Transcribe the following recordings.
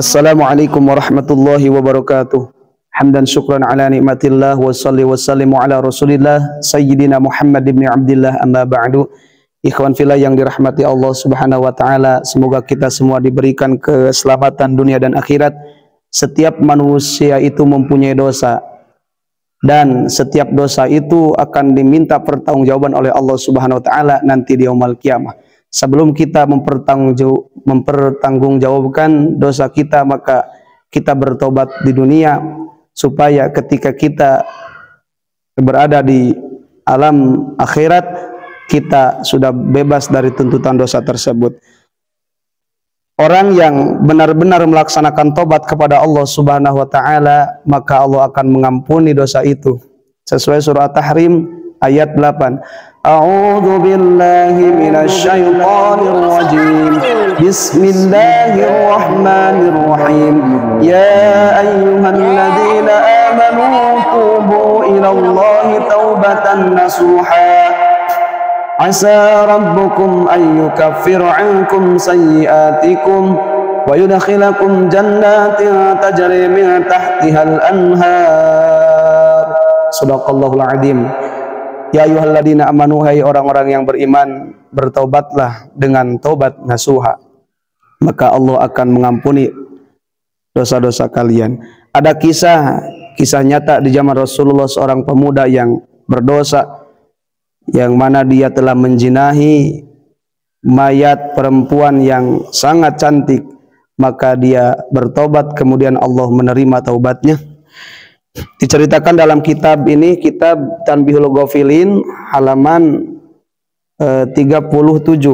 Assalamualaikum warahmatullahi wabarakatuh. Hamdan syukran ala nikmatillah wa salli wa sallimu ala rasulillah Sayyidina Muhammad ibn Abdillah, amma ba'du. Ikhwan fillah yang dirahmati Allah subhanahu wa ta'ala, semoga kita semua diberikan keselamatan dunia dan akhirat. Setiap manusia itu mempunyai dosa, dan setiap dosa itu akan diminta pertanggungjawaban oleh Allah subhanahu wa ta'ala nanti di yaumul qiyamah. Sebelum kita mempertanggungjawabkan dosa kita, maka kita bertobat di dunia, supaya ketika kita berada di alam akhirat, kita sudah bebas dari tuntutan dosa tersebut. Orang yang benar-benar melaksanakan tobat kepada Allah subhanahu wa ta'ala, maka Allah akan mengampuni dosa itu. Sesuai surah At-Tahrim ayat 8. A'udzu billahi minasy syaithanir rajim. Bismillahirrahmanirrahim. Ya ayyuhalladzina amanu tubu ilallahi taubatan nasuha. Asa rabbukum an yukaffira 'ankum sayyi'atikum wa yudkhilakum jannatin tajri min tahtihal anhar. Shadaqallahul 'adzim. Ya ayyuhalladzina amanu, hai orang-orang yang beriman, bertaubatlah dengan taubat nasuha, maka Allah akan mengampuni dosa-dosa kalian. Ada kisah nyata di zaman Rasulullah, seorang pemuda yang berdosa, yang mana dia telah menjinahi mayat perempuan yang sangat cantik. Maka dia bertobat, kemudian Allah menerima taubatnya. Diceritakan dalam kitab ini, kitab Tanbihul Ghafilin, halaman 37.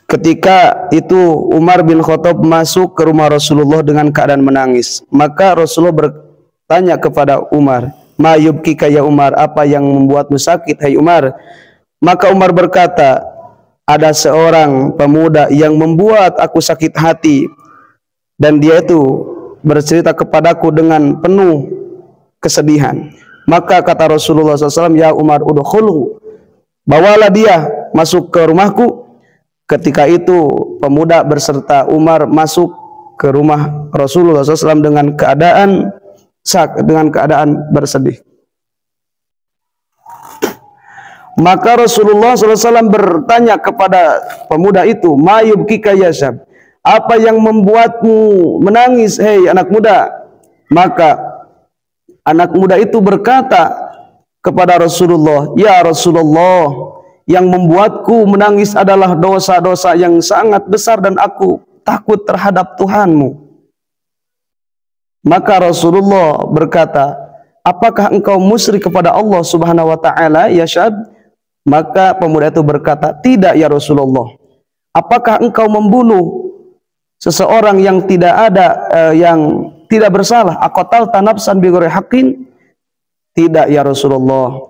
Ketika itu Umar bin Khattab masuk ke rumah Rasulullah dengan keadaan menangis. Maka Rasulullah bertanya kepada Umar, "Ma yubkika ya Umar, apa yang membuatmu sakit hai Umar?" Maka Umar berkata, "Ada seorang pemuda yang membuat aku sakit hati, dan dia itu bercerita kepadaku dengan penuh kesedihan." Maka kata Rasulullah SAW, "Ya Umar, udkhulhu, bawalah dia masuk ke rumahku." Ketika itu pemuda berserta Umar masuk ke rumah Rasulullah SAW dengan keadaan bersedih. Maka Rasulullah SAW bertanya kepada pemuda itu, "Ma yubkika ya syab, apa yang membuatmu menangis, hei anak muda?" Maka anak muda itu berkata kepada Rasulullah, "Ya Rasulullah, yang membuatku menangis adalah dosa-dosa yang sangat besar dan aku takut terhadap Tuhanmu." Maka Rasulullah berkata, "Apakah engkau musyrik kepada Allah subhanahu wa ta'ala ya syab?" Maka pemuda itu berkata, "Tidak ya Rasulullah." "Apakah engkau membunuh seseorang yang tidak bersalah? Aqatalta nafsan bighairi haqqin?" "Tidak ya Rasulullah.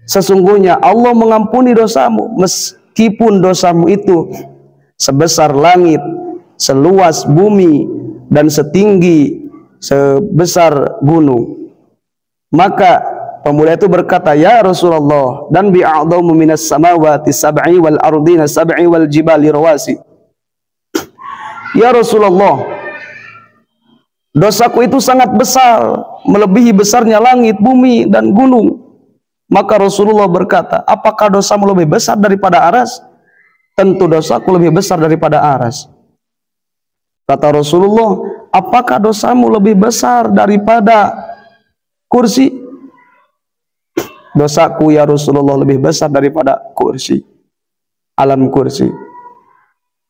Sesungguhnya Allah mengampuni dosamu, meskipun dosamu itu sebesar langit, seluas bumi, dan setinggi sebesar gunung." Maka pemuda itu berkata, "Ya Rasulullah, dan bi'a'dhamu minas samawati sab'i wal ardina sab'i wal jibali rawasi." "Ya Rasulullah, dosaku itu sangat besar, melebihi besarnya langit, bumi, dan gunung." Maka Rasulullah berkata, "Apakah dosamu lebih besar daripada aras?" "Tentu dosaku lebih besar daripada aras." Kata Rasulullah, "Apakah dosamu lebih besar daripada kursi?" "Dosaku ya Rasulullah lebih besar daripada kursi, alam kursi."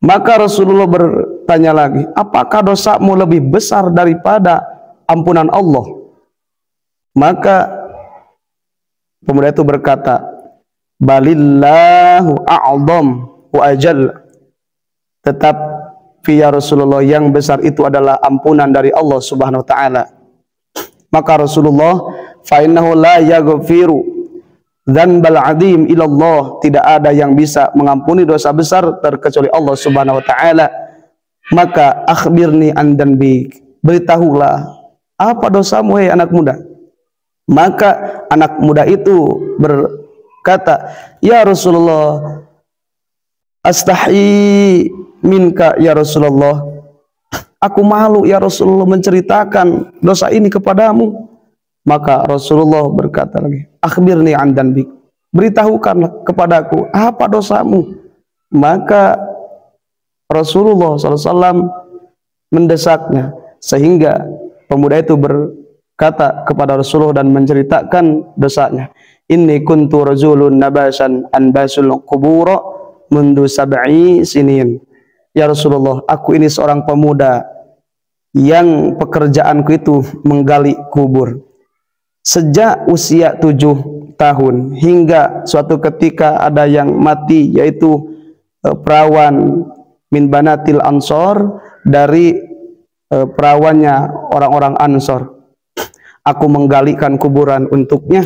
Maka Rasulullah bertanya lagi, "Apakah dosamu lebih besar daripada ampunan Allah?" Maka pemuda itu berkata, "Balillahu a'zam wa ajal." Tetapi ya Rasulullah, yang besar itu adalah ampunan dari Allah subhanahu wa ta'ala. Maka Rasulullah, "Fa innahu la yaghfiru dzanbal 'adzim ilallah." Tidak ada yang bisa mengampuni dosa besar terkecuali Allah subhanahu wa ta'ala. Maka akhbirni an dzanbi, beritahulah apa dosamu hai anak muda. Maka anak muda itu berkata, "Ya Rasulullah, astahi minka ya Rasulullah." Aku malu ya Rasulullah menceritakan dosa ini kepadamu. Maka Rasulullah berkata lagi, akhbirni an dzambik, beritahukanlah kepadaku apa dosamu. Maka Rasulullah SAW mendesaknya, sehingga pemuda itu berkata kepada Rasulullah dan menceritakan dosanya. Inni kuntu rajulun nabasan anbasul qubura mundu sab'i sinin. Ya Rasulullah, aku ini seorang pemuda yang pekerjaanku itu menggali kubur sejak usia 7 tahun hingga suatu ketika ada yang mati, yaitu perawan min banatil ansor, dari perawannya orang-orang Ansor. Aku menggalikan kuburan untuknya.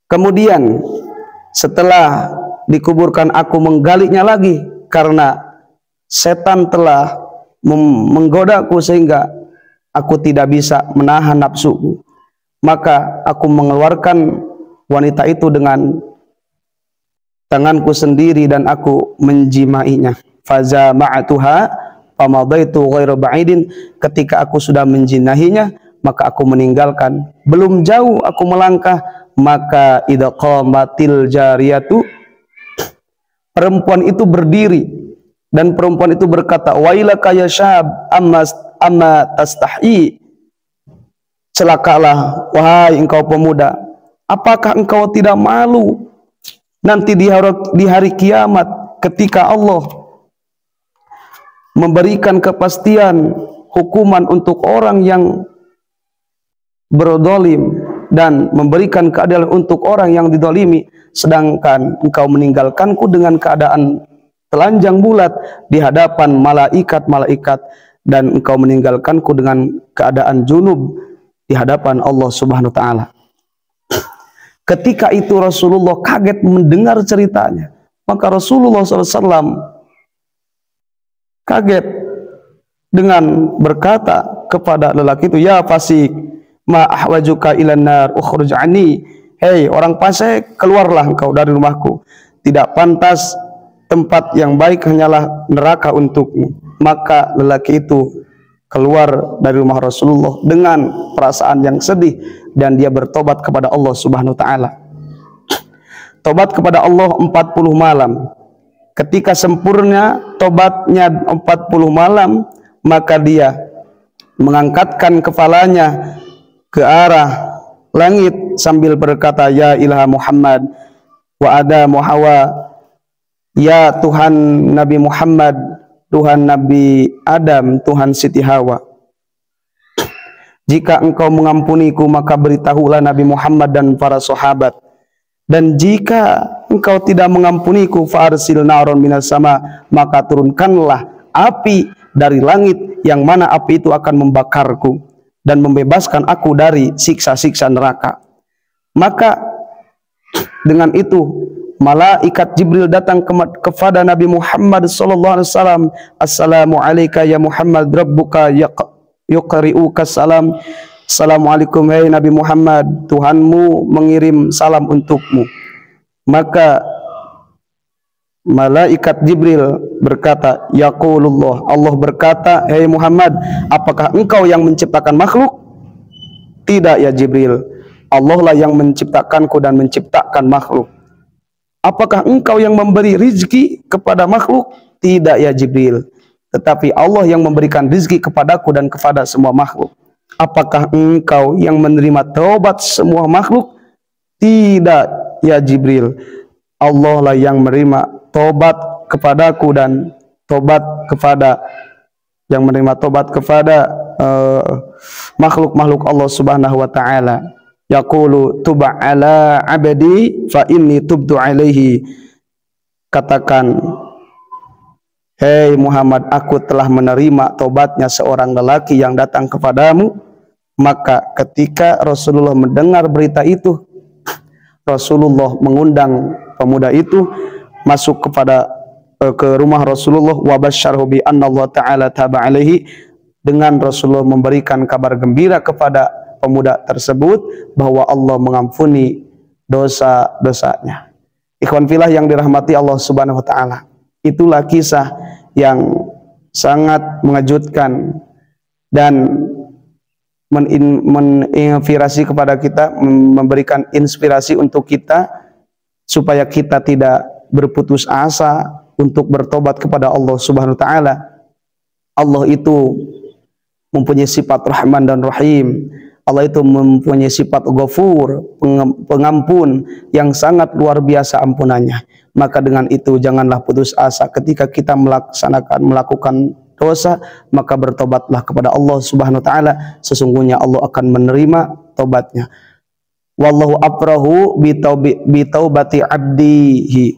Kemudian setelah dikuburkan aku menggalinya lagi karena setan telah menggodaku sehingga aku tidak bisa menahan nafsuku. Maka aku mengeluarkan wanita itu dengan tanganku sendiri dan aku menjimainya. Faza ma'atuha famadaitu ghairu ba'idin. Ketika aku sudah menjinahinya, maka aku meninggalkan. Belum jauh aku melangkah, maka idza qamatil jariyatu, perempuan itu berdiri dan perempuan itu berkata, wailaka ya syab amma tastahi, celakalah wahai engkau pemuda, apakah engkau tidak malu nanti di hari kiamat ketika Allah memberikan kepastian hukuman untuk orang yang berdolim dan memberikan keadilan untuk orang yang didolimi, sedangkan engkau meninggalkanku dengan keadaan telanjang bulat di hadapan malaikat-malaikat, dan engkau meninggalkanku dengan keadaan junub di hadapan Allah Subhanahu wa ta'ala. Ketika itu Rasulullah kaget mendengar ceritanya. Maka Rasulullah SAW kaget dengan berkata kepada lelaki itu, ya fasik, ma ahwajuka ilan nar ukhruj anni. Hei orang fasik, keluarlah engkau dari rumahku. Tidak pantas tempat yang baik hanyalah neraka untukmu. Maka lelaki itu keluar dari rumah Rasulullah dengan perasaan yang sedih, dan dia bertobat kepada Allah Subhanahu wa ta'ala. Tobat kepada Allah 40 malam. Ketika sempurna tobatnya 40 malam, maka dia mengangkatkan kepalanya ke arah langit sambil berkata, ya ilaha Muhammad wa Adam wa Hawa, ya Tuhan Nabi Muhammad, Tuhan Nabi Adam, Tuhan Siti Hawa. Jika engkau mengampuniku, maka beritahulah Nabi Muhammad dan para sahabat. Dan jika engkau tidak mengampuniku, fa'arsil naron minas sama, maka turunkanlah api dari langit, yang mana api itu akan membakarku dan membebaskan aku dari siksa-siksa neraka. Maka dengan itu malaikat Jibril datang kepada Nabi Muhammad SAW. Assalamu alayka ya Muhammad, rabbuka yuqri'uka salam. Assalamualaikum hai Nabi Muhammad, Tuhanmu mengirim salam untukmu. Maka malaikat Jibril berkata, yaqulullah, Allah berkata, hai Muhammad, apakah engkau yang menciptakan makhluk? Tidak ya Jibril, Allah lah yang menciptakanku dan menciptakan makhluk. Apakah engkau yang memberi rizki kepada makhluk? Tidak ya Jibril, tetapi Allah yang memberikan rizki kepadaku dan kepada semua makhluk. Apakah engkau yang menerima taubat semua makhluk? Tidak ya Jibril, Allah lah yang menerima taubat kepadaku dan taubat kepada yang menerima taubat kepada makhluk-makhluk Allah Subhanahu wa ta'ala. Yaqulu tuba ala abdi fa inni tubtu alaihi. Katakan, hei Muhammad, aku telah menerima taubatnya seorang lelaki yang datang kepadamu. Maka ketika Rasulullah mendengar berita itu, Rasulullah mengundang pemuda itu masuk ke rumah Rasulullah, wa basyarhu bi anna Allah ta'ala taba alaihi, dengan Rasulullah memberikan kabar gembira kepada pemuda tersebut bahwa Allah mengampuni dosa-dosanya. Ikhwan fillah yang dirahmati Allah Subhanahu wa ta'ala, itulah kisah yang sangat mengejutkan dan menginspirasi kepada kita, memberikan inspirasi untuk kita supaya kita tidak berputus asa untuk bertobat kepada Allah Subhanahu wa taala. Allah itu mempunyai sifat Rahman dan Rahim. Allah itu mempunyai sifat Ghafur, pengampun yang sangat luar biasa ampunannya. Maka dengan itu janganlah putus asa ketika kita melakukan dosa, maka bertobatlah kepada Allah Subhanahu wa taala. Sesungguhnya Allah akan menerima tobatnya. Wallahu afrahu bi taubati abdihi.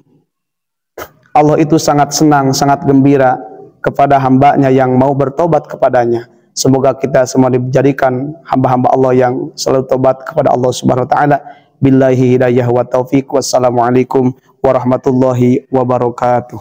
Allah itu sangat senang, sangat gembira kepada hambanya yang mau bertobat kepadanya. Semoga kita semua dijadikan hamba-hamba Allah yang selalu tobat kepada Allah Subhanahu wa taala. Billahi hidayah wa taufiq. Wassalamualaikum warahmatullahi wabarakatuh.